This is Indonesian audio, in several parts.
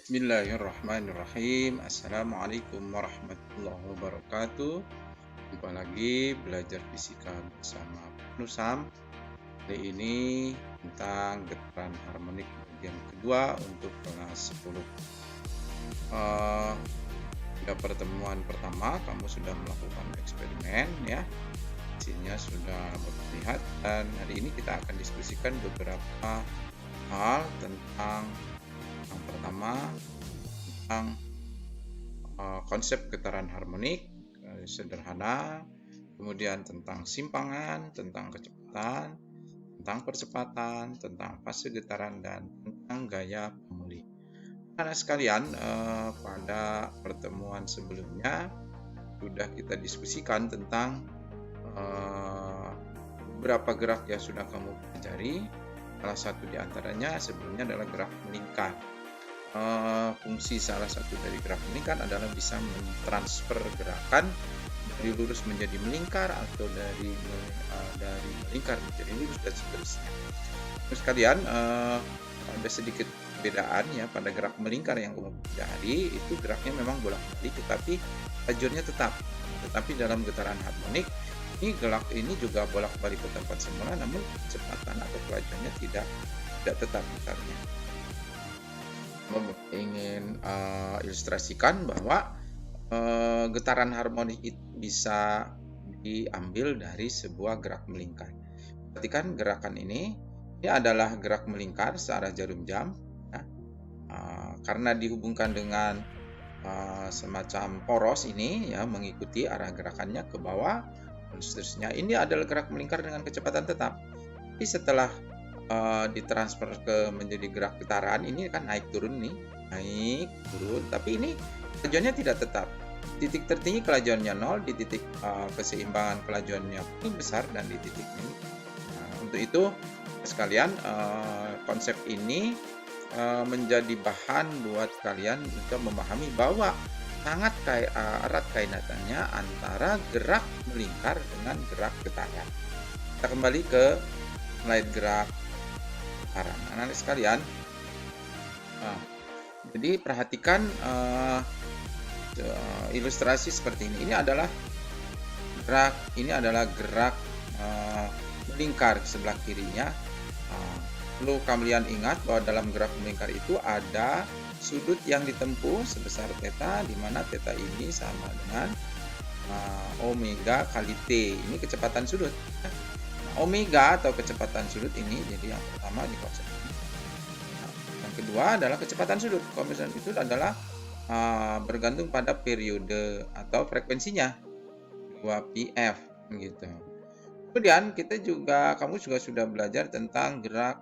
Bismillahirrahmanirrahim. Assalamualaikum warahmatullahi wabarakatuh. Jumpa lagi belajar fisika bersama Nusam. Kali ini tentang getaran harmonik bagian kedua untuk kelas 10. Pada pertemuan pertama kamu sudah melakukan eksperimen ya. Hasilnya sudah terlihat dan hari ini kita akan diskusikan beberapa hal tentang yang pertama tentang konsep getaran harmonik sederhana, kemudian tentang simpangan, tentang kecepatan, tentang percepatan, tentang fase getaran, dan tentang gaya pemulih. Anak sekalian, pada pertemuan sebelumnya sudah kita diskusikan tentang beberapa gerak yang sudah kamu pelajari. Salah satu di antaranya sebelumnya adalah gerak melingkar. Fungsi salah satu dari gerak melingkar adalah bisa mentransfer gerakan dari lurus menjadi melingkar atau dari melingkar menjadi lurus dan seterusnya. Terus kalian ada sedikit perbedaan ya pada gerak melingkar yang kamu pelajari, itu geraknya memang bolak-balik tetapi lajurnya tetap. Tetapi dalam getaran harmonik ini gerak ini juga bolak-balik ke tempat semula, namun kecepatan atau kelajuannya tidak tetap gitarnya. Ingin ilustrasikan bahwa getaran harmonik itu bisa diambil dari sebuah gerak melingkar. Perhatikan gerakan ini adalah gerak melingkar searah jarum jam ya. Karena dihubungkan dengan semacam poros ini ya, mengikuti arah gerakannya ke bawah dan seterusnya. Ini adalah gerak melingkar dengan kecepatan tetap. Tapi setelah ditransfer ke menjadi gerak getaran, ini kan naik turun nih, naik turun, tapi ini kelajuannya tidak tetap. Titik tertinggi kelajuannya 0, di titik keseimbangan kelajuannya paling besar, dan di titik ini. Untuk itu sekalian, konsep ini menjadi bahan buat kalian untuk memahami bahwa sangat erat kaitannya antara gerak melingkar dengan gerak getaran. Kita kembali ke slide gerak getaran. Anak-anak sekalian, jadi perhatikan ilustrasi seperti ini. Ini adalah gerak melingkar sebelah kirinya. Perlu kalian ingat bahwa dalam gerak melingkar itu ada sudut yang ditempuh sebesar theta, di mana theta ini sama dengan omega kali t. Ini kecepatan sudut. Omega atau kecepatan sudut ini jadi yang pertama di konsep ini. Yang kedua adalah kecepatan sudut. Kecepatan itu adalah bergantung pada periode atau frekuensinya 2πf gitu. Kemudian kamu juga sudah belajar tentang gerak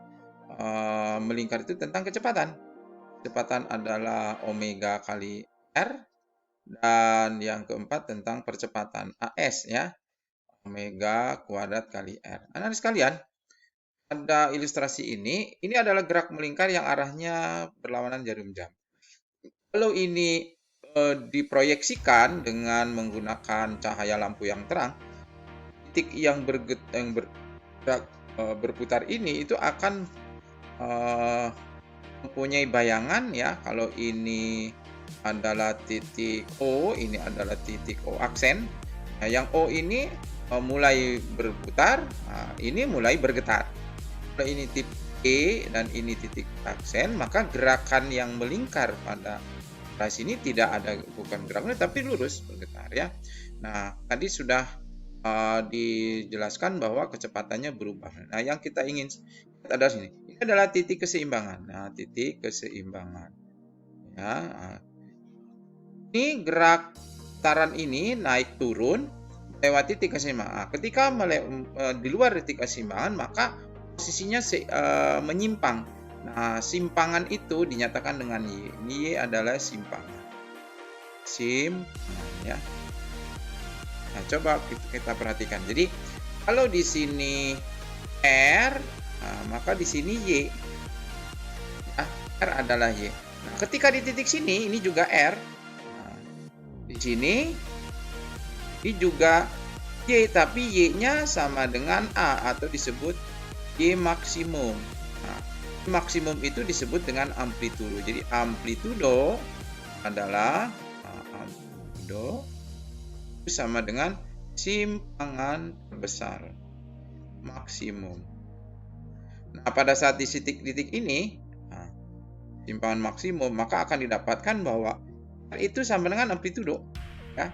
melingkar itu tentang kecepatan. Kecepatan adalah omega kali r, dan yang keempat tentang percepatan AS ya, omega kuadrat kali r. Anak-anak sekalian, pada ilustrasi ini adalah gerak melingkar yang arahnya berlawanan jarum jam. Kalau ini diproyeksikan dengan menggunakan cahaya lampu yang terang, titik yang bergerak berputar ini itu akan mempunyai bayangan ya, kalau ini adalah titik O, ini adalah titik O aksen. Nah, yang O ini mulai berputar, ini mulai bergetar. Kalau ini titik E dan ini titik aksen, maka gerakan yang melingkar pada sini bukan gerakan tapi lurus bergetar ya. Nah, tadi sudah dijelaskan bahwa kecepatannya berubah. Nah, yang kita ingin ada sini. Ini adalah titik keseimbangan. Nah, titik keseimbangan. Ya. Ini gerak getaran ini naik turun melewati titik keseimbangan. Ketika di luar titik keseimbangan, maka posisinya menyimpang. Nah, simpangan itu dinyatakan dengan Y. Y adalah simpangan. Simpangan ya. Nah, coba kita perhatikan. Jadi, kalau di sini R, maka di sini Y. Nah, R adalah Y. Nah, ketika di titik sini, ini juga R. Nah, di sini, ini juga Y, tapi Y-nya sama dengan A, atau disebut Y maksimum. Nah, Maksimum itu disebut dengan amplitudo. Jadi amplitudo adalah amplitudo itu sama dengan simpangan terbesar maksimum. Nah, pada saat di titik-titik ini, simpangan maksimum, maka akan didapatkan bahwa R itu sama dengan amplitudo, ya,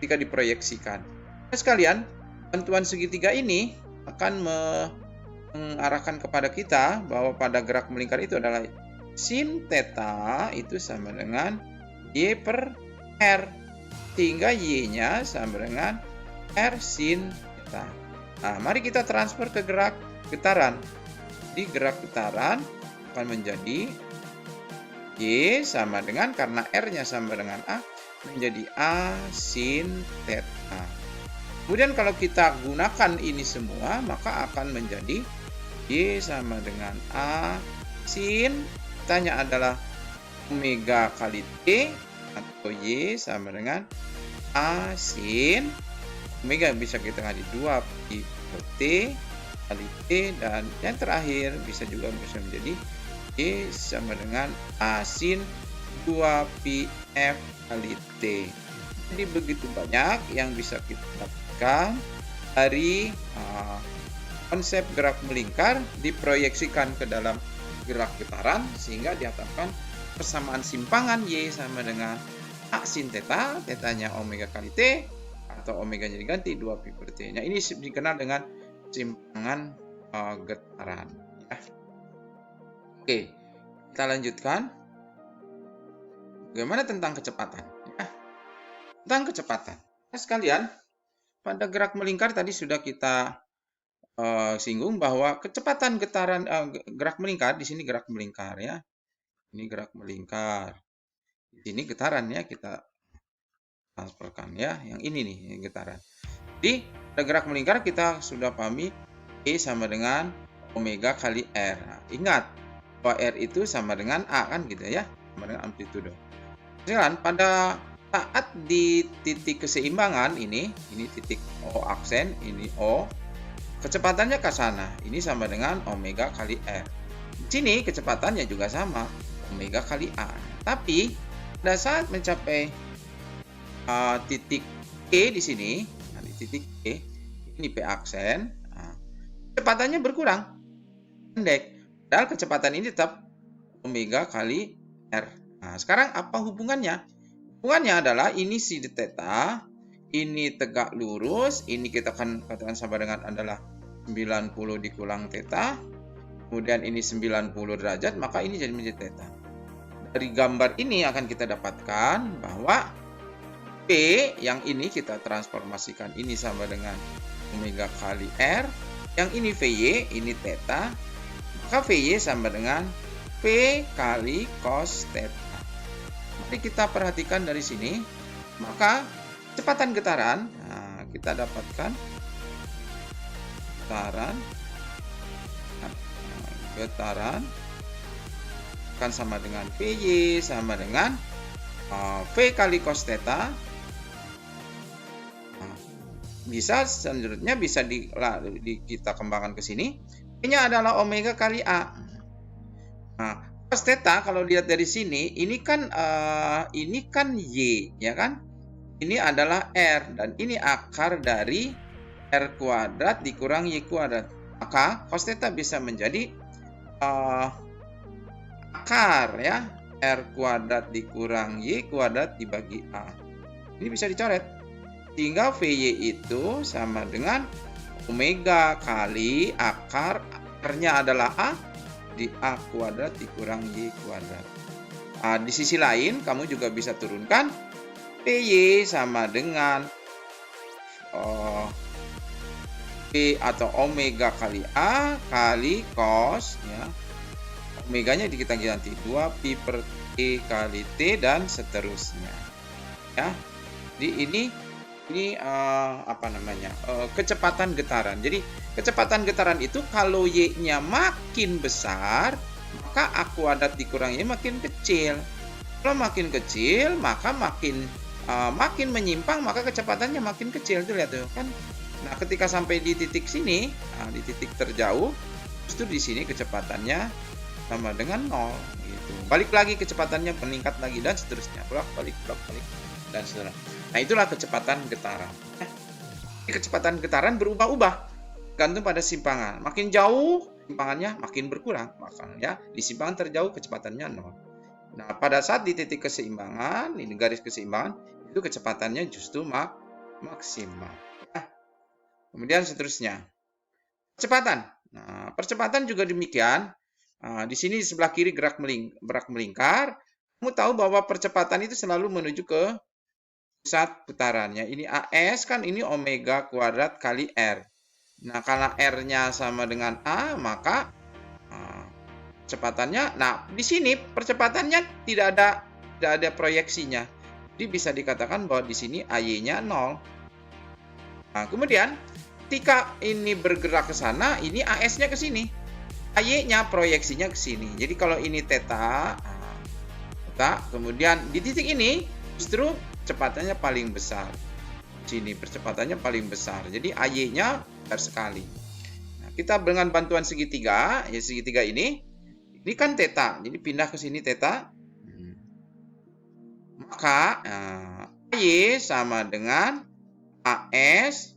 ketika diproyeksikan. Nah, sekalian, bantuan segitiga ini akan mengarahkan kepada kita bahwa pada gerak melingkar itu adalah sin theta itu sama dengan Y per R, sehingga Y-nya sama dengan R sin theta. Nah, mari kita transfer ke gerak getaran. Di gerak getaran akan menjadi Y sama dengan, karena R-nya sama dengan A, menjadi A sin theta. Kemudian kalau kita gunakan ini semua, maka akan menjadi Y sama dengan A sin, tanya adalah omega kali T, atau Y sama dengan A sin, omega bisa kita kali 2 pi per T kali T, dan yang terakhir bisa menjadi Y sama dengan A sin 2 pi F kali T. Jadi begitu banyak yang bisa kita dapatkan dari konsep gerak melingkar diproyeksikan ke dalam gerak getaran, sehingga dihatapkan persamaan simpangan Y sama dengan A sin theta, tetanya omega kali T, atau omeganya diganti 2 pi per T. Nah, ini dikenal dengan simpangan getaran, ya. Oke, kita lanjutkan. Bagaimana tentang kecepatan? Ya. Tentang kecepatan, nah, sekalian, pada gerak melingkar tadi sudah kita singgung bahwa kecepatan getaran gerak melingkar, di sini gerak melingkar, ya. Ini gerak melingkar. Di sini getaran, ya, kita transferkan, ya. Yang ini nih, yang getaran. Jadi pada gerak melingkar kita sudah pahami E sama dengan omega kali R. Nah, ingat bahwa R itu sama dengan A, kan gitu, ya, sama dengan amplitudo. Sekarang pada saat di titik keseimbangan ini titik O aksen, ini O, kecepatannya ke sana, ini sama dengan omega kali R. Di sini kecepatannya juga sama, omega kali A. Tapi pada saat mencapai titik E di sini, nah, di titik E, ini P aksen, kecepatannya berkurang, pendek. Padahal kecepatan ini tetap omega kali R. Nah, sekarang apa hubungannya? Hubungannya adalah ini sin theta, ini tegak lurus, ini kita akan katakan sama dengan adalah 90 dikulang theta, kemudian ini 90 derajat, maka ini jadi menjadi theta. Dari gambar ini akan kita dapatkan bahwa P yang ini kita transformasikan, ini sama dengan omega kali R, yang ini VY, ini theta, maka VY sama dengan P kali cos theta. Mari kita perhatikan dari sini, maka kecepatan getaran, nah, kita dapatkan getaran akan sama dengan VY sama dengan V kali cos theta. Bisa selanjutnya bisa kita kembangkan ke sini. P-nya adalah omega kali A. Nah, cos theta kalau lihat dari sini, ini kan Y, ya kan? Ini adalah R, dan ini akar dari R kuadrat dikurang Y kuadrat. Maka cos theta bisa menjadi akar, ya, R kuadrat dikurang Y kuadrat dibagi A. Ini bisa dicoret. Sehingga VY itu sama dengan omega kali akar, akarnya adalah A, di A kuadrat dikurang Y kuadrat. Nah, di sisi lain, kamu juga bisa turunkan PY sama dengan P atau omega kali A kali cos, ya. Omeganya kita ganti 2 pi per T kali T dan seterusnya, ya. Jadi ini kecepatan getaran. Jadi kecepatan getaran itu kalau Y-nya makin besar, maka A kuadrat dikurang Y makin kecil. Kalau makin kecil, maka makin menyimpang, maka kecepatannya makin kecil. Tuh, lihat tuh kan. Nah, ketika sampai di titik sini, di titik terjauh, justru di sini kecepatannya sama dengan 0 gitu. Balik lagi kecepatannya meningkat lagi dan seterusnya. Bolak-balik dan seterusnya. Nah, itulah kecepatan getaran. Kecepatan getaran berubah-ubah gantung pada simpangan. Makin jauh simpangannya makin berkurang, makanya di simpangan terjauh kecepatannya 0. Nah, pada saat di titik keseimbangan, ini garis keseimbangan, itu kecepatannya justru maksimal. Nah, kemudian seterusnya, percepatan. Nah, percepatan juga demikian. Nah, di sini di sebelah kiri gerak melingkar. Kamu tahu bahwa percepatan itu selalu menuju ke pusat putarannya. Ini AS kan ini omega kuadrat kali R. Nah, kalau R-nya sama dengan A, maka kecepatannya, nah di sini percepatannya tidak ada proyeksinya. Jadi bisa dikatakan bahwa di sini AY-nya 0. Nah, kemudian ketika ini bergerak ke sana, ini AS-nya ke sini. AY-nya proyeksinya ke sini. Jadi kalau ini theta, kemudian di titik ini justru kecepatannya paling besar. Sini percepatannya paling besar. Jadi AY-nya besar sekali. Nah, kita dengan bantuan segitiga, ya segitiga ini kan theta. Jadi pindah ke sini theta. Maka AY sama dengan AS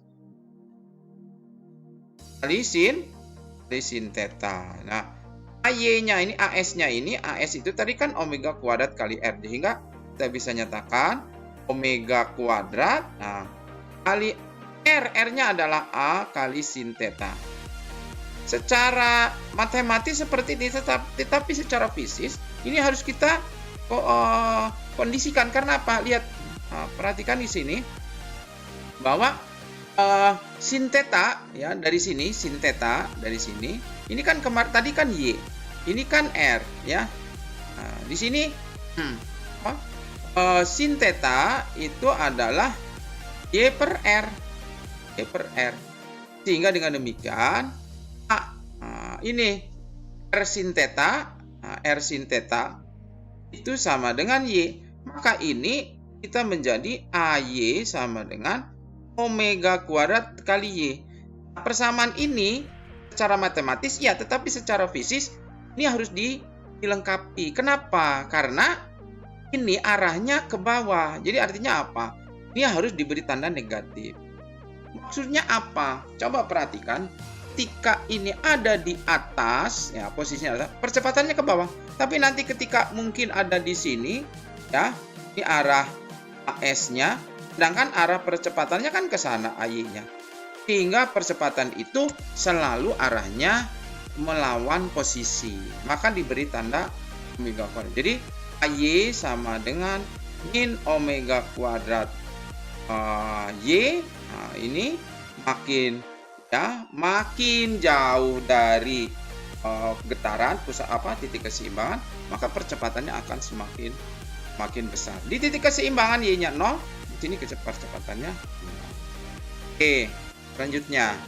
kali sin theta. Nah, AY-nya ini, AS-nya ini, AS itu tadi kan omega kuadrat kali R. Sehingga kita bisa nyatakan omega kuadrat, nah, kali R. R-nya adalah A kali sin theta. Secara matematis seperti ini, tetapi secara fisik ini harus kita kondisikan. Karena apa? Lihat, perhatikan di sini bahwa sin theta ya dari sini, sin theta dari sini. Ini kan tadi kan Y, ini kan R ya. Nah, di sini sin theta itu adalah Y per R. Sehingga dengan demikian ini R sin theta itu sama dengan Y. Maka ini kita menjadi AY sama dengan omega kuadrat kali Y. Persamaan ini secara matematis ya, tetapi secara fisik ini harus dilengkapi. Kenapa? Karena ini arahnya ke bawah. Jadi artinya apa? Ini harus diberi tanda negatif. Maksudnya apa? Coba perhatikan. Ketika ini ada di atas, ya posisinya adalah percepatannya ke bawah. Tapi nanti ketika mungkin ada di sini, ya, ini arah AS-nya, sedangkan arah percepatannya kan ke sana AY-nya. Sehingga percepatan itu selalu arahnya melawan posisi. Maka diberi tanda omega kuadrat. Jadi AY sama dengan min omega kuadrat Y. Nah, ini makin jauh dari getaran pusat titik keseimbangan, maka percepatannya akan semakin besar. Di titik keseimbangan Y-nya 0, di sini percepatannya 0. Oke, selanjutnya